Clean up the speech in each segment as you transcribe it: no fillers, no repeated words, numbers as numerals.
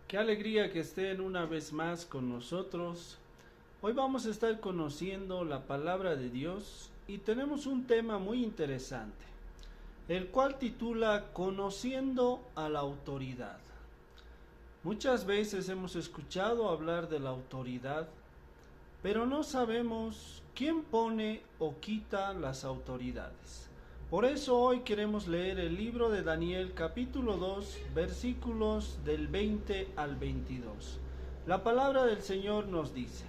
Qué alegría que estén una vez más con nosotros. Hoy vamos a estar conociendo la palabra de Dios y tenemos un tema muy interesante, el cual titula Conociendo a la autoridad. Muchas veces hemos escuchado hablar de la autoridad, pero no sabemos quién pone o quita las autoridades. Por eso hoy queremos leer el libro de Daniel capítulo 2 versículos del 20 al 22. La palabra del Señor nos dice: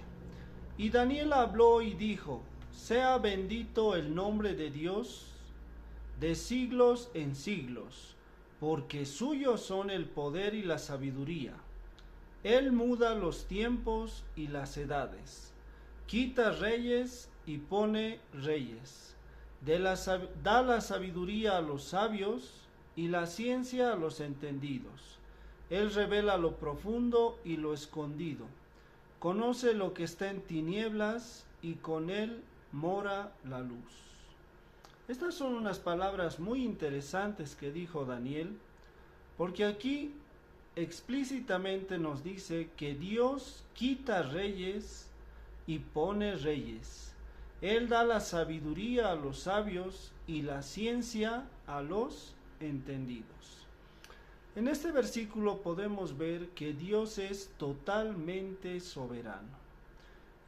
Y Daniel habló y dijo: Sea bendito el nombre de Dios de siglos en siglos, porque suyos son el poder y la sabiduría. Él muda los tiempos y las edades, quita reyes y pone reyes. Da la sabiduría a los sabios y la ciencia a los entendidos. Él revela lo profundo y lo escondido. Conoce lo que está en tinieblas y con él mora la luz. Estas son unas palabras muy interesantes que dijo Daniel, porque aquí explícitamente nos dice que Dios quita reyes y pone reyes. Él da la sabiduría a los sabios y la ciencia a los entendidos. En este versículo podemos ver que Dios es totalmente soberano.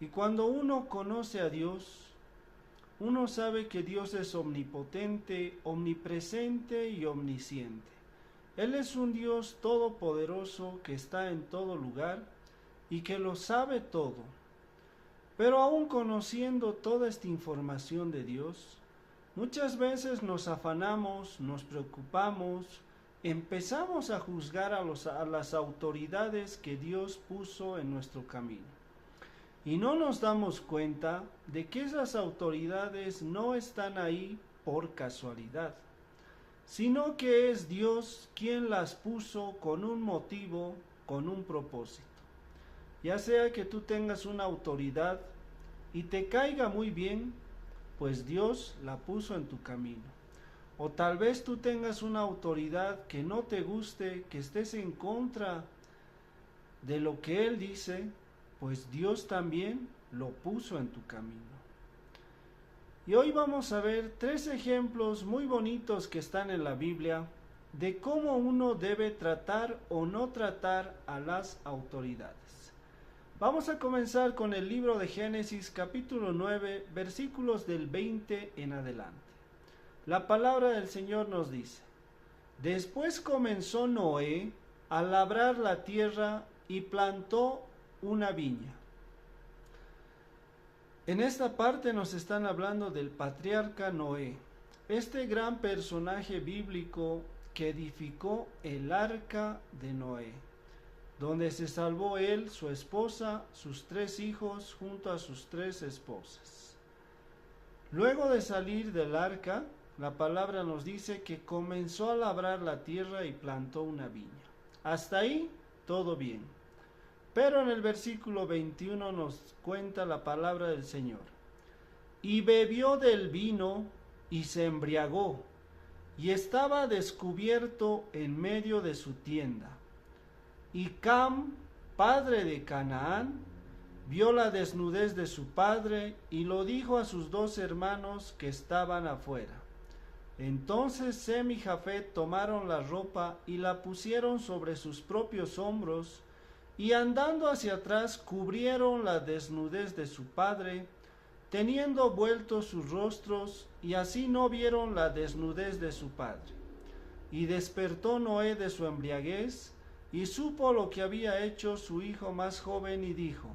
Y cuando uno conoce a Dios, uno sabe que Dios es omnipotente, omnipresente y omnisciente. Él es un Dios todopoderoso que está en todo lugar y que lo sabe todo. Pero aún conociendo toda esta información de Dios, muchas veces nos afanamos, nos preocupamos, empezamos a juzgar a las autoridades que Dios puso en nuestro camino. Y no nos damos cuenta de que esas autoridades no están ahí por casualidad, sino que es Dios quien las puso con un motivo, con un propósito. Ya sea que tú tengas una autoridad y te caiga muy bien, pues Dios la puso en tu camino. O tal vez tú tengas una autoridad que no te guste, que estés en contra de lo que Él dice, pues Dios también lo puso en tu camino. Y hoy vamos a ver 3 ejemplos muy bonitos que están en la Biblia de cómo uno debe tratar o no tratar a las autoridades. Vamos a comenzar con el libro de Génesis capítulo 9 versículos del 20 en adelante. La palabra del Señor nos dice: Después comenzó Noé a labrar la tierra y plantó una viña. En esta parte nos están hablando del patriarca Noé, este gran personaje bíblico que edificó el arca de Noé, donde se salvó él, su esposa, sus 3 hijos, junto a sus 3 esposas. Luego de salir del arca, la palabra nos dice que comenzó a labrar la tierra y plantó una viña. Hasta ahí, todo bien. Pero en el versículo 21 nos cuenta la palabra del Señor: Y bebió del vino y se embriagó, y estaba descubierto en medio de su tienda. Y Cam, padre de Canaán, vio la desnudez de su padre y lo dijo a sus 2 hermanos que estaban afuera. Entonces Sem y Jafet tomaron la ropa y la pusieron sobre sus propios hombros, y andando hacia atrás cubrieron la desnudez de su padre, teniendo vueltos sus rostros, y así no vieron la desnudez de su padre. Y despertó Noé de su embriaguez, y supo lo que había hecho su hijo más joven, y dijo: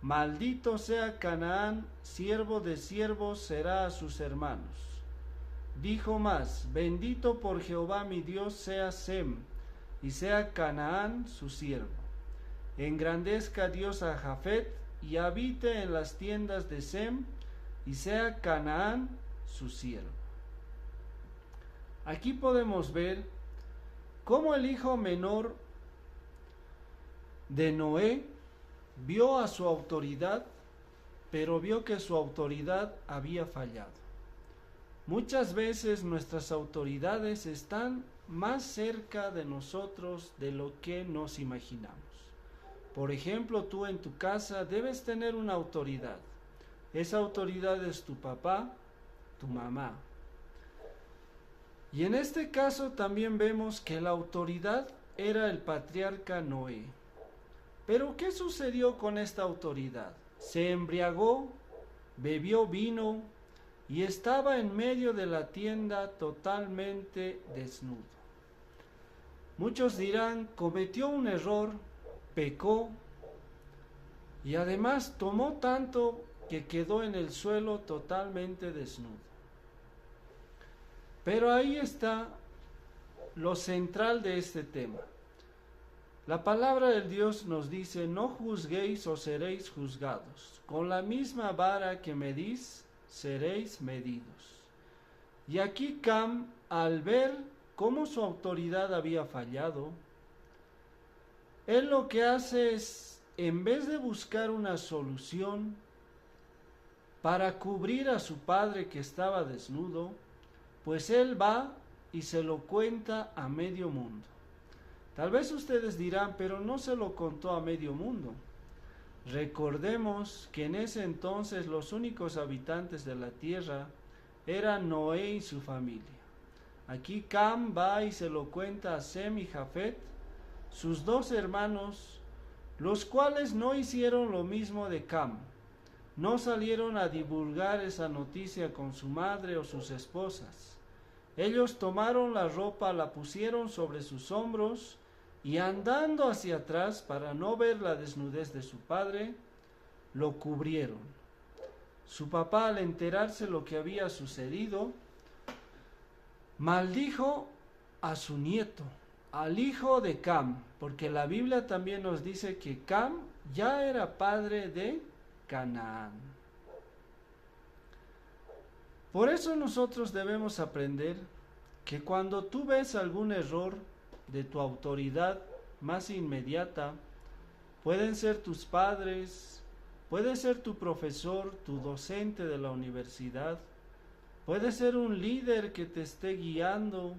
Maldito sea Canaán, siervo de siervos será a sus hermanos. Dijo más: Bendito por Jehová mi Dios sea Sem, y sea Canaán su siervo. Engrandezca Dios a Jafet, y habite en las tiendas de Sem, y sea Canaán su siervo. Aquí podemos ver cómo el hijo menor de Noé vio a su autoridad, pero vio que su autoridad había fallado. Muchas veces nuestras autoridades están más cerca de nosotros de lo que nos imaginamos. Por ejemplo, tú en tu casa debes tener una autoridad. Esa autoridad es tu papá, tu mamá. Y en este caso también vemos que la autoridad era el patriarca Noé. Pero ¿qué sucedió con esta autoridad? Se embriagó, bebió vino y estaba en medio de la tienda totalmente desnudo. Muchos dirán, cometió un error, pecó y además tomó tanto que quedó en el suelo totalmente desnudo. Pero ahí está lo central de este tema. La palabra del Dios nos dice, no juzguéis o seréis juzgados. Con la misma vara que medís, seréis medidos. Y aquí Cam, al ver cómo su autoridad había fallado, él lo que hace es, en vez de buscar una solución para cubrir a su padre que estaba desnudo, pues él va y se lo cuenta a medio mundo. Tal vez ustedes dirán, pero no se lo contó a medio mundo. Recordemos que en ese entonces los únicos habitantes de la tierra eran Noé y su familia. Aquí Cam va y se lo cuenta a Sem y Jafet, sus dos hermanos, los cuales no hicieron lo mismo de Cam. No salieron a divulgar esa noticia con su madre o sus esposas. Ellos tomaron la ropa, la pusieron sobre sus hombros y andando hacia atrás para no ver la desnudez de su padre, lo cubrieron. Su papá, al enterarse lo que había sucedido, maldijo a su nieto, al hijo de Cam, porque la Biblia también nos dice que Cam ya era padre de Canaán. Por eso nosotros debemos aprender que cuando tú ves algún error de tu autoridad más inmediata, pueden ser tus padres, puede ser tu profesor, tu docente de la universidad, puede ser un líder que te esté guiando,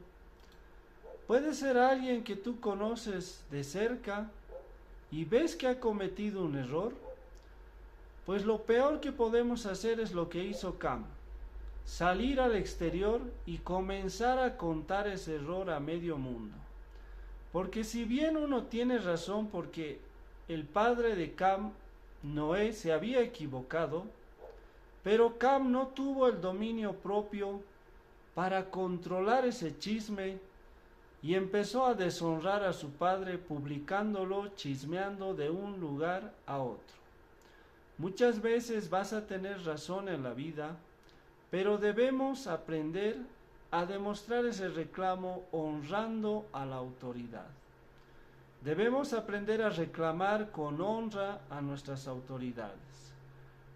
puede ser alguien que tú conoces de cerca y ves que ha cometido un error, pues lo peor que podemos hacer es lo que hizo Cam, salir al exterior y comenzar a contar ese error a medio mundo. Porque si bien uno tiene razón porque el padre de Cam, Noé, se había equivocado, pero Cam no tuvo el dominio propio para controlar ese chisme y empezó a deshonrar a su padre publicándolo, chismeando de un lugar a otro. Muchas veces vas a tener razón en la vida, pero debemos aprender a demostrar ese reclamo honrando a la autoridad. Debemos aprender a reclamar con honra a nuestras autoridades.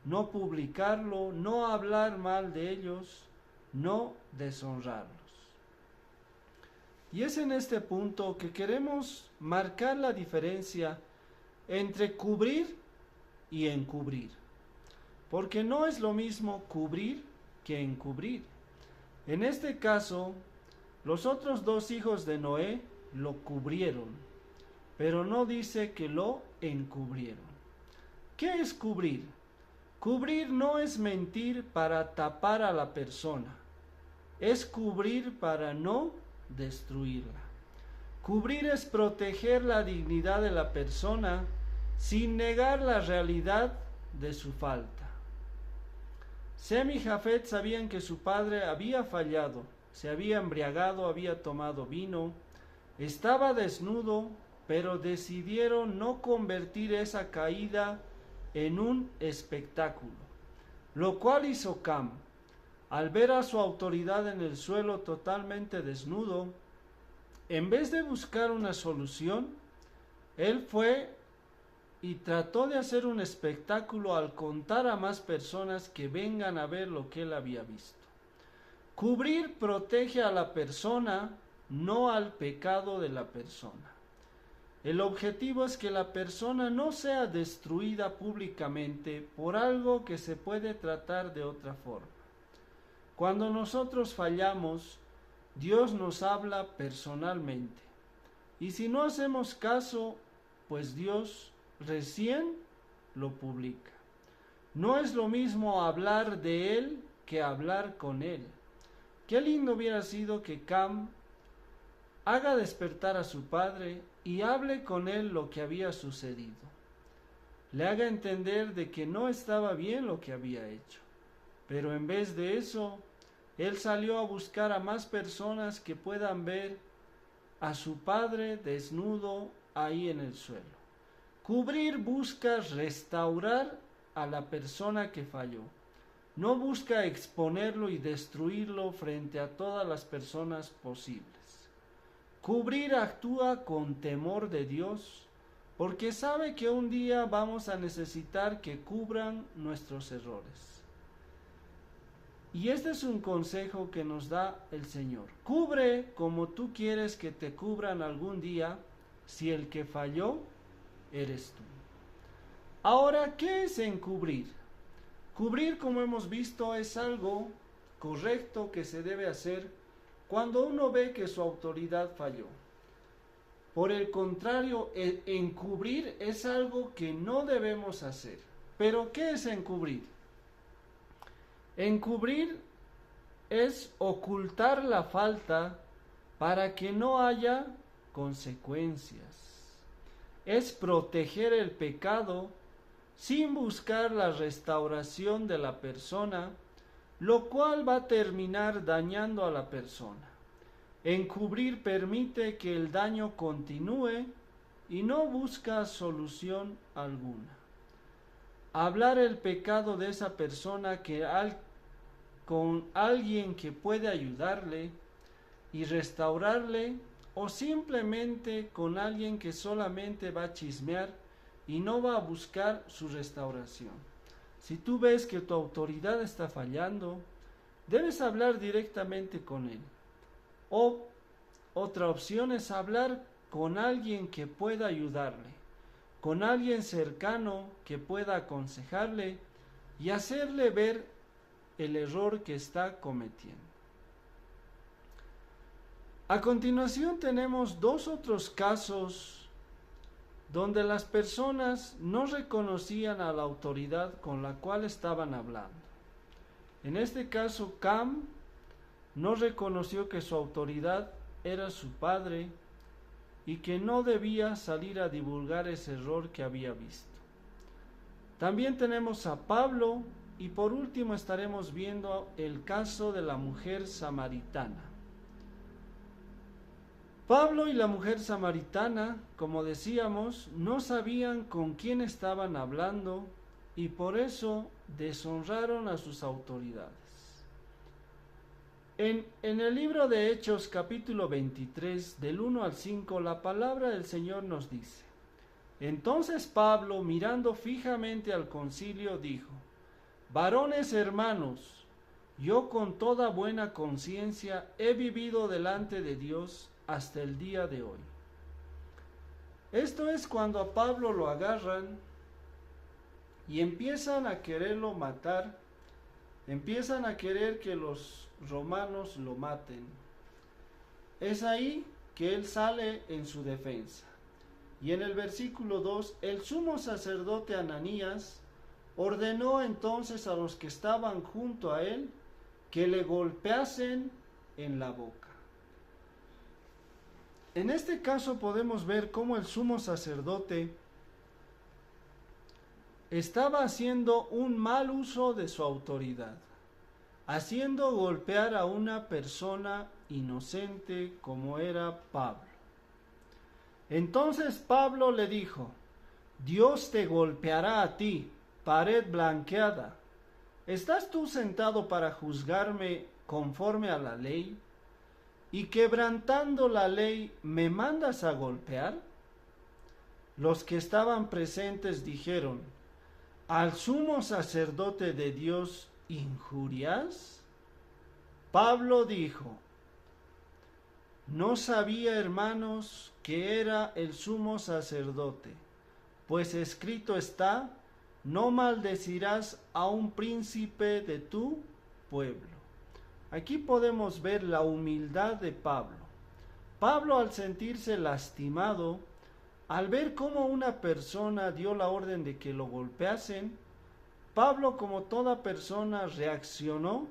No publicarlo, no hablar mal de ellos, no deshonrarlos. Y es en este punto que queremos marcar la diferencia entre cubrir y encubrir. Porque no es lo mismo cubrir que encubrir. En este caso, los otros dos hijos de Noé lo cubrieron, pero no dice que lo encubrieron. ¿Qué es cubrir? Cubrir no es mentir para tapar a la persona, es cubrir para no destruirla. Cubrir es proteger la dignidad de la persona sin negar la realidad de su falta. Sem y Jafet sabían que su padre había fallado, se había embriagado, había tomado vino, estaba desnudo, pero decidieron no convertir esa caída en un espectáculo, lo cual hizo Cam. Al ver a su autoridad en el suelo totalmente desnudo, en vez de buscar una solución, él fue y trató de hacer un espectáculo al contar a más personas que vengan a ver lo que él había visto. Cubrir protege a la persona, no al pecado de la persona. El objetivo es que la persona no sea destruida públicamente por algo que se puede tratar de otra forma. Cuando nosotros fallamos, Dios nos habla personalmente. Y si no hacemos caso, pues Dios recién lo publica. No es lo mismo hablar de Él que hablar con Él. Qué lindo hubiera sido que Cam haga despertar a su padre y hable con él lo que había sucedido. Le haga entender de que no estaba bien lo que había hecho. Pero en vez de eso, él salió a buscar a más personas que puedan ver a su padre desnudo ahí en el suelo. Cubrir busca restaurar a la persona que falló. No busca exponerlo y destruirlo frente a todas las personas posibles. Cubrir actúa con temor de Dios, porque sabe que un día vamos a necesitar que cubran nuestros errores. Y este es un consejo que nos da el Señor. Cubre como tú quieres que te cubran algún día, si el que falló eres tú. Ahora, ¿qué es encubrir? Cubrir, como hemos visto, es algo correcto que se debe hacer cuando uno ve que su autoridad falló. Por el contrario, encubrir es algo que no debemos hacer. ¿Pero qué es encubrir? Encubrir es ocultar la falta para que no haya consecuencias. Es proteger el pecado sin buscar la restauración de la persona, lo cual va a terminar dañando a la persona. Encubrir permite que el daño continúe y no busca solución alguna. Hablar el pecado de esa persona con alguien que puede ayudarle y restaurarle, o simplemente con alguien que solamente va a chismear y no va a buscar su restauración. Si tú ves que tu autoridad está fallando, debes hablar directamente con él. O otra opción es hablar con alguien que pueda ayudarle, con alguien cercano que pueda aconsejarle y hacerle ver el error que está cometiendo. A continuación tenemos dos otros casos donde las personas no reconocían a la autoridad con la cual estaban hablando. En este caso, Cam no reconoció que su autoridad era su padre y que no debía salir a divulgar ese error que había visto. También tenemos a Pablo y por último estaremos viendo el caso de la mujer samaritana. Pablo y la mujer samaritana, como decíamos, no sabían con quién estaban hablando y por eso deshonraron a sus autoridades. En el libro de Hechos capítulo 23, del 1 al 5, la palabra del Señor nos dice: Entonces Pablo, mirando fijamente al concilio, dijo: Varones hermanos, yo con toda buena conciencia he vivido delante de Dios hasta el día de hoy. Esto es cuando a Pablo lo agarran y empiezan a quererlo matar, empiezan a querer que los romanos lo maten. Es ahí que él sale en su defensa. Y en el versículo 2, el sumo sacerdote Ananías ordenó entonces a los que estaban junto a él que le golpeasen en la boca. En este caso podemos ver cómo el sumo sacerdote estaba haciendo un mal uso de su autoridad, haciendo golpear a una persona inocente como era Pablo. Entonces Pablo le dijo: Dios te golpeará a ti, pared blanqueada. ¿Estás tú sentado para juzgarme conforme a la ley? ¿Y quebrantando la ley me mandas a golpear? Los que estaban presentes dijeron: ¿Al sumo sacerdote de Dios injurias? Pablo dijo: No sabía, hermanos, que era el sumo sacerdote, pues escrito está: no maldecirás a un príncipe de tu pueblo. Aquí podemos ver la humildad de Pablo. Pablo, al sentirse lastimado, al ver cómo una persona dio la orden de que lo golpeasen, Pablo, como toda persona, reaccionó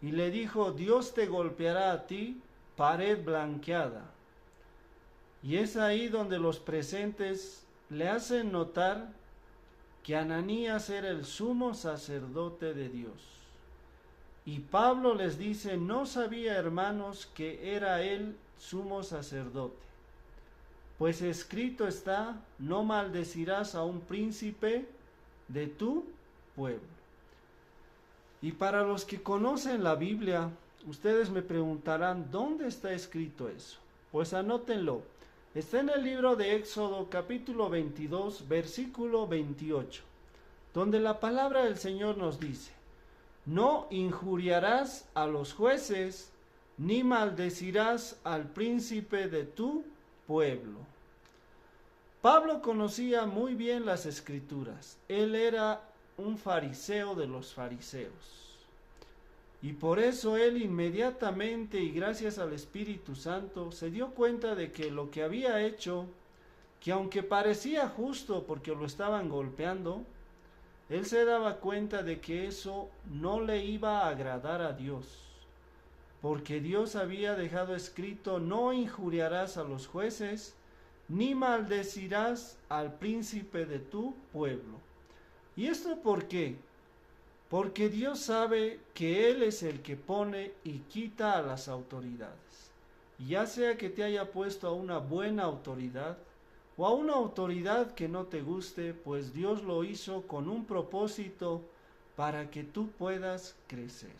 y le dijo: Dios te golpeará a ti, pared blanqueada. Y es ahí donde los presentes le hacen notar que Ananías era el sumo sacerdote de Dios. Y Pablo les dice: no sabía, hermanos, que era él sumo sacerdote. Pues escrito está: no maldecirás a un príncipe de tu pueblo. Y para los que conocen la Biblia, ustedes me preguntarán: ¿dónde está escrito eso? Pues anótenlo. Está en el libro de Éxodo capítulo 22, versículo 28, donde la palabra del Señor nos dice: no injuriarás a los jueces, ni maldecirás al príncipe de tu pueblo. Pablo conocía muy bien las Escrituras. Él era un fariseo de los fariseos. Y por eso él inmediatamente, y gracias al Espíritu Santo, se dio cuenta de que lo que había hecho, que aunque parecía justo porque lo estaban golpeando, él se daba cuenta de que eso no le iba a agradar a Dios, porque Dios había dejado escrito: no injuriarás a los jueces, ni maldecirás al príncipe de tu pueblo. ¿Y esto por qué? Porque Dios sabe que Él es el que pone y quita a las autoridades. Ya sea que te haya puesto a una buena autoridad o a una autoridad que no te guste, pues Dios lo hizo con un propósito para que tú puedas crecer.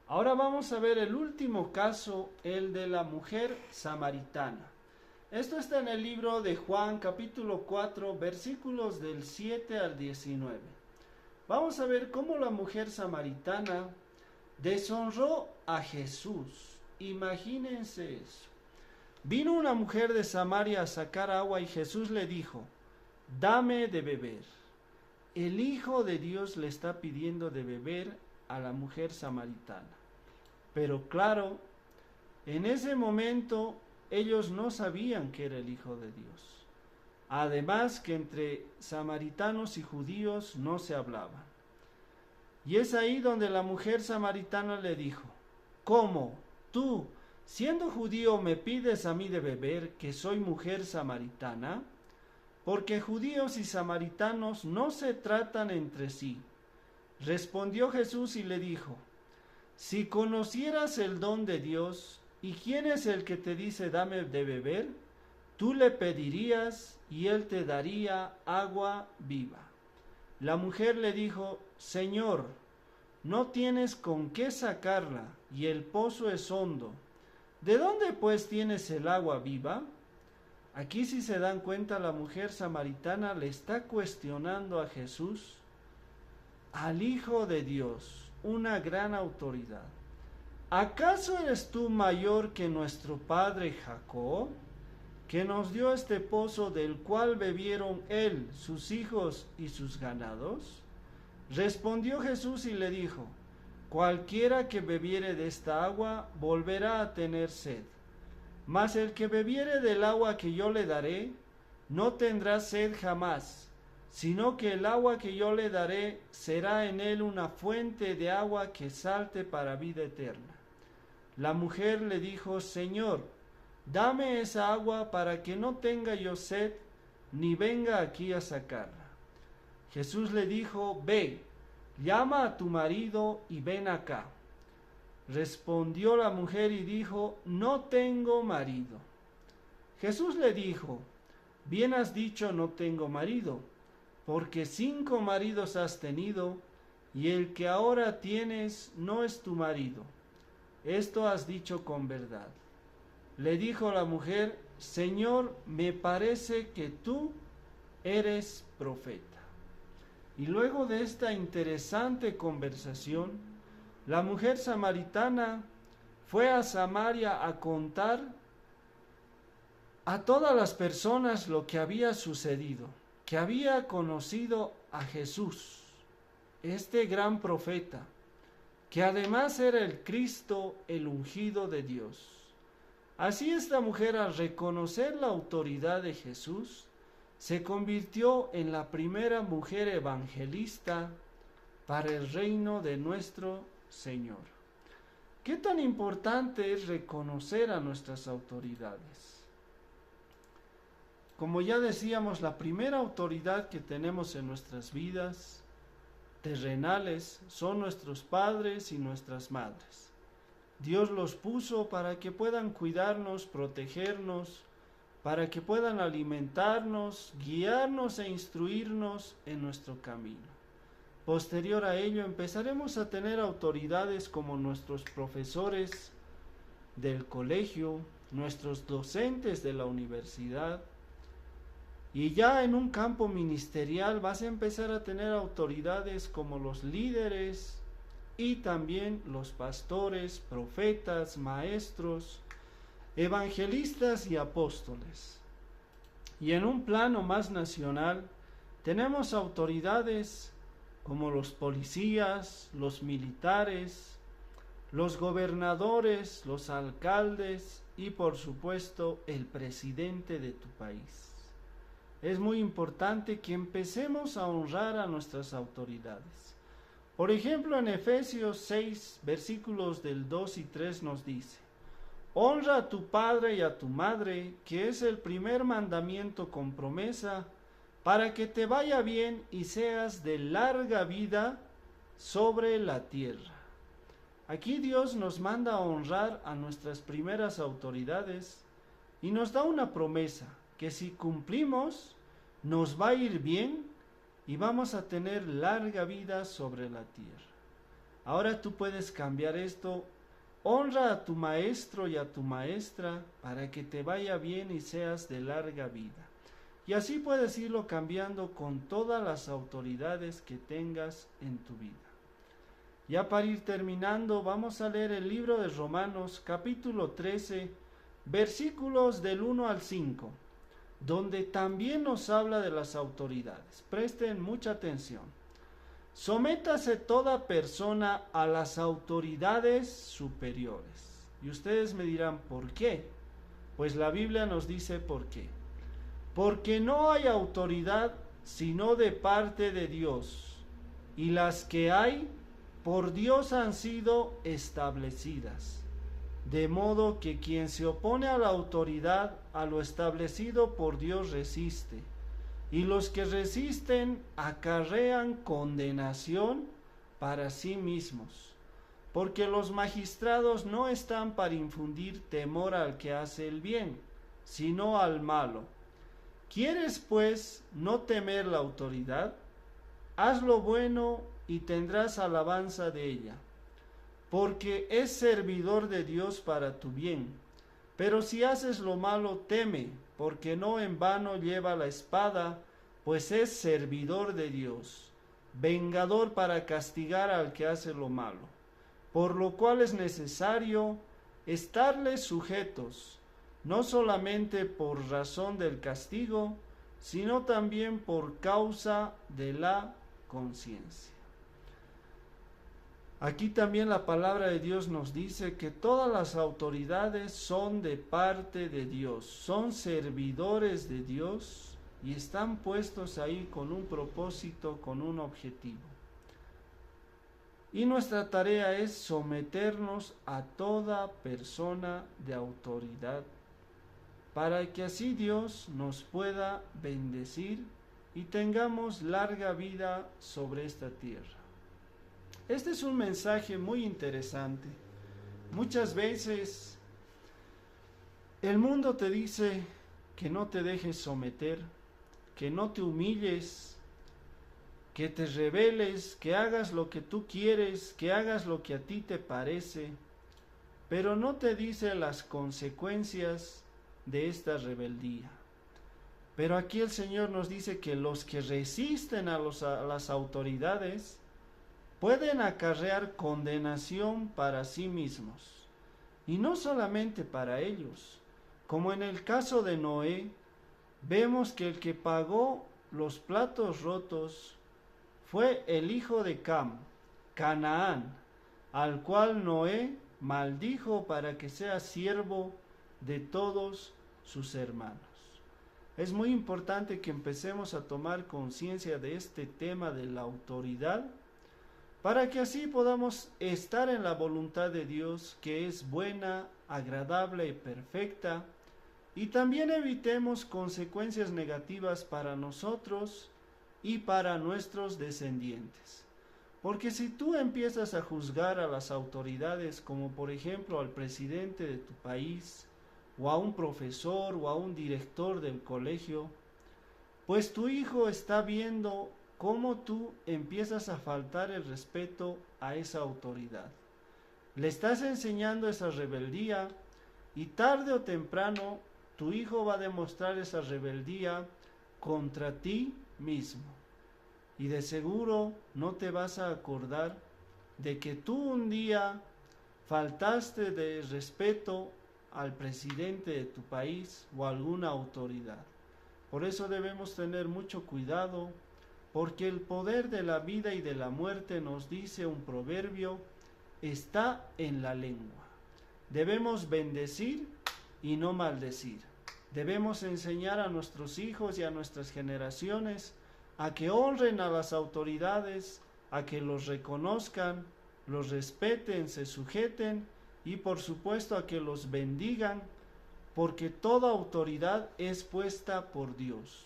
Ahora vamos a ver el último caso, el de la mujer samaritana. Esto está en el libro de Juan capítulo 4, versículos del 7 al 19. Vamos a ver cómo la mujer samaritana deshonró a Jesús. Imagínense eso. Vino una mujer de Samaria a sacar agua y Jesús le dijo: dame de beber. El Hijo de Dios le está pidiendo de beber a la mujer samaritana. Pero claro, en ese momento ellos no sabían que era el Hijo de Dios. Además que entre samaritanos y judíos no se hablaban. Y es ahí donde la mujer samaritana le dijo: ¿cómo tú, siendo judío, me pides a mí de beber, que soy mujer samaritana? Porque judíos y samaritanos no se tratan entre sí. Respondió Jesús y le dijo: si conocieras el don de Dios, y quién es el que te dice dame de beber, tú le pedirías y él te daría agua viva. La mujer le dijo: Señor, no tienes con qué sacarla, y el pozo es hondo. ¿De dónde pues tienes el agua viva? Aquí, si se dan cuenta, la mujer samaritana le está cuestionando a Jesús, al Hijo de Dios, una gran autoridad. ¿Acaso eres tú mayor que nuestro padre Jacob, que nos dio este pozo del cual bebieron él, sus hijos y sus ganados? Respondió Jesús y le dijo: cualquiera que bebiere de esta agua volverá a tener sed, mas el que bebiere del agua que yo le daré no tendrá sed jamás, sino que el agua que yo le daré será en él una fuente de agua que salte para vida eterna. La mujer le dijo: Señor, dame esa agua para que no tenga yo sed, ni venga aquí a sacarla. Jesús le dijo: ve, llama a tu marido y ven acá. Respondió la mujer y dijo: no tengo marido. Jesús le dijo: bien has dicho, no tengo marido, porque 5 maridos has tenido, y el que ahora tienes no es tu marido. Esto has dicho con verdad. Le dijo la mujer: Señor, me parece que tú eres profeta. Y luego de esta interesante conversación, la mujer samaritana fue a Samaria a contar a todas las personas lo que había sucedido, que había conocido a Jesús, este gran profeta, que además era el Cristo, el ungido de Dios. Así esta mujer, al reconocer la autoridad de Jesús, se convirtió en la primera mujer evangelista para el reino de nuestro Señor. ¿Qué tan importante es reconocer a nuestras autoridades? Como ya decíamos, la primera autoridad que tenemos en nuestras vidas terrenales son nuestros padres y nuestras madres. Dios los puso para que puedan cuidarnos, protegernos, para que puedan alimentarnos, guiarnos e instruirnos en nuestro camino. Posterior a ello empezaremos a tener autoridades como nuestros profesores del colegio, nuestros docentes de la universidad, y ya en un campo ministerial vas a empezar a tener autoridades como los líderes y también los pastores, profetas, maestros, evangelistas y apóstoles. Y en un plano más nacional tenemos autoridades como los policías, los militares, los gobernadores, los alcaldes y por supuesto el presidente de tu país. Es muy importante que empecemos a honrar a nuestras autoridades. Por ejemplo, en Efesios 6, versículos del 2 y 3 nos dice: honra a tu padre y a tu madre, que es el primer mandamiento con promesa, para que te vaya bien y seas de larga vida sobre la tierra. Aquí Dios nos manda a honrar a nuestras primeras autoridades y nos da una promesa, que si cumplimos, nos va a ir bien y vamos a tener larga vida sobre la tierra. Ahora tú puedes cambiar esto. Honra a tu maestro y a tu maestra para que te vaya bien y seas de larga vida. Y así puedes irlo cambiando con todas las autoridades que tengas en tu vida. Ya para ir terminando, vamos a leer el libro de Romanos, capítulo 13, versículos del 1 al 5. Donde también nos habla de las autoridades. Presten mucha atención. Sométase toda persona a las autoridades superiores. Y ustedes me dirán, ¿por qué? Pues la Biblia nos dice por qué. Porque no hay autoridad sino de parte de Dios, y las que hay por Dios han sido establecidas. De modo que quien se opone a la autoridad, a lo establecido por Dios resiste, y los que resisten acarrean condenación para sí mismos, porque los magistrados no están para infundir temor al que hace el bien, sino al malo. ¿Quieres, pues, no temer la autoridad? Haz lo bueno y tendrás alabanza de ella, porque es servidor de Dios para tu bien. Pero si haces lo malo, teme, porque no en vano lleva la espada, pues es servidor de Dios, vengador para castigar al que hace lo malo. Por lo cual es necesario estarles sujetos, no solamente por razón del castigo, sino también por causa de la conciencia. Aquí también la palabra de Dios nos dice que todas las autoridades son de parte de Dios, son servidores de Dios y están puestos ahí con un propósito, con un objetivo. Y nuestra tarea es someternos a toda persona de autoridad, para que así Dios nos pueda bendecir y tengamos larga vida sobre esta tierra. Este es un mensaje muy interesante. Muchas veces el mundo te dice que no te dejes someter, que no te humilles, que te rebeles, que hagas lo que tú quieres, que hagas lo que a ti te parece, pero no te dice las consecuencias de esta rebeldía. Pero aquí el Señor nos dice que los que resisten a las autoridades pueden acarrear condenación para sí mismos, y no solamente para ellos. Como en el caso de Noé, vemos que el que pagó los platos rotos fue el hijo de Cam, Canaán, al cual Noé maldijo para que sea siervo de todos sus hermanos. Es muy importante que empecemos a tomar conciencia de este tema de la autoridad, para que así podamos estar en la voluntad de Dios, que es buena, agradable y perfecta, y también evitemos consecuencias negativas para nosotros y para nuestros descendientes. Porque si tú empiezas a juzgar a las autoridades, como por ejemplo al presidente de tu país, o a un profesor, o a un director del colegio, pues tu hijo está viendo cómo tú empiezas a faltar el respeto a esa autoridad. Le estás enseñando esa rebeldía, y tarde o temprano tu hijo va a demostrar esa rebeldía contra ti mismo. Y de seguro no te vas a acordar de que tú un día faltaste de respeto al presidente de tu país o a alguna autoridad. Por eso debemos tener mucho cuidado, porque el poder de la vida y de la muerte, nos dice un proverbio, está en la lengua. Debemos bendecir y no maldecir. Debemos enseñar a nuestros hijos y a nuestras generaciones a que honren a las autoridades, a que los reconozcan, los respeten, se sujeten y por supuesto a que los bendigan, porque toda autoridad es puesta por Dios.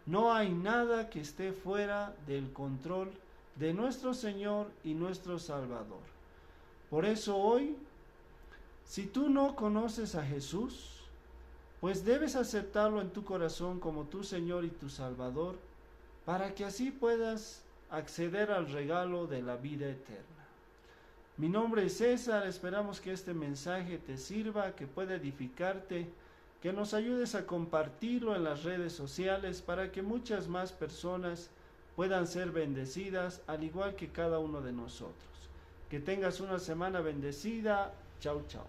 No hay nada que esté fuera del control de nuestro Señor y nuestro Salvador. Por eso hoy, si tú no conoces a Jesús, pues debes aceptarlo en tu corazón como tu Señor y tu Salvador, para que así puedas acceder al regalo de la vida eterna. Mi nombre es César, esperamos que este mensaje te sirva, que pueda edificarte, que nos ayudes a compartirlo en las redes sociales para que muchas más personas puedan ser bendecidas, al igual que cada uno de nosotros. Que tengas una semana bendecida. Chau, chau.